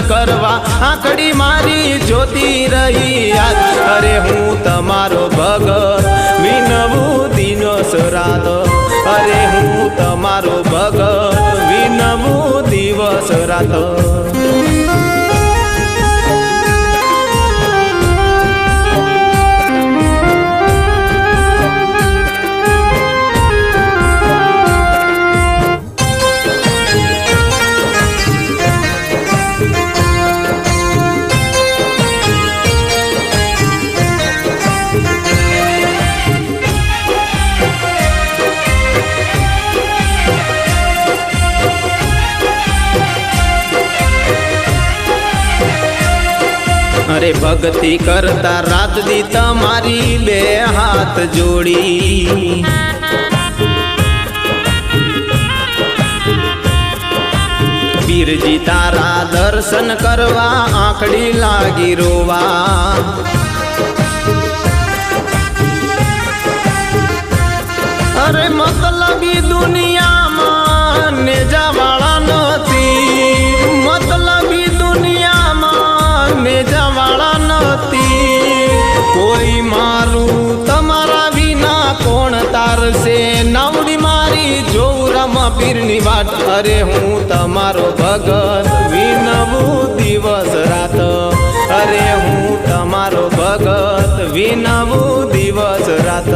કરવા આંખડી મારી જોતી રહી યાદ અરે હું તમારો ભગત વિનવું દિવસ રાત અરે હું તમારો ભગત વિનવું દિવસ રાત अरे भक्ति करता रात दी तमारी बे हाथ जोड़ी पीरजी तारा दर्शन करवा आंखड़ी लागी रोवा अरे मतलबी दुनिया में नेजा वाला नथी मतलबी दुनिया में नेजा वाला नथी कोई मारू तमारा विना कोण तारसे नावड़ी मारी जो रमा पीरनी वाट अरे हूँ तमारो भगत विनवू दिवस रात अरे हूँ तमारो भगत विनवू दिवस रात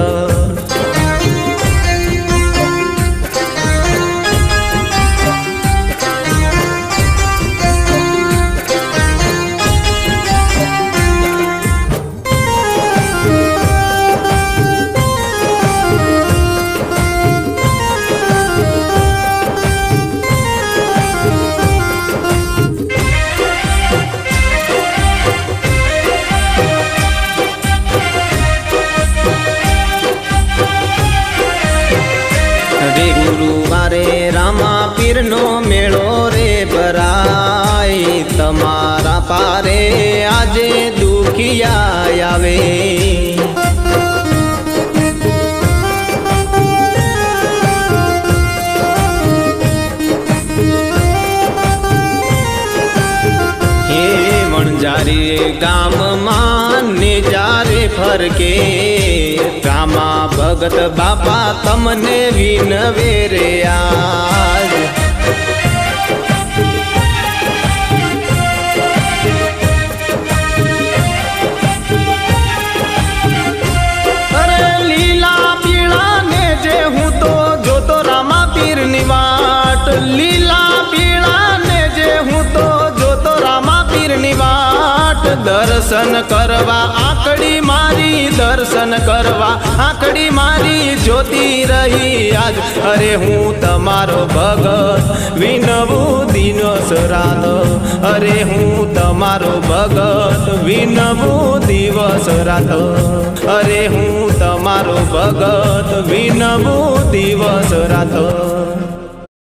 गुरुवारे रामा पीर नो मेळो रे भराय तमारा पारे आजे दुखिया आवे हे वणजारी गाम माने जारे फरके रामा भगत बापा तमने विनवे रे आज अरे लीला पीड़ा ने जे हूँ तो जो तो रामा पीर निवाट लीला पीड़ा ने जे हूँ तो जो तो रामा पीर निवाट दर्शन करवा आंखड़ी मारी दर्शन करवा आंखड़ी मारी जोती रही आज अरे हूँ तमारो भगत विनवू दिवस रात अरे हूँ तमारो भगत विनवू दिवस रात अरे हूँ तमारो भगत विनवू दिवस रात।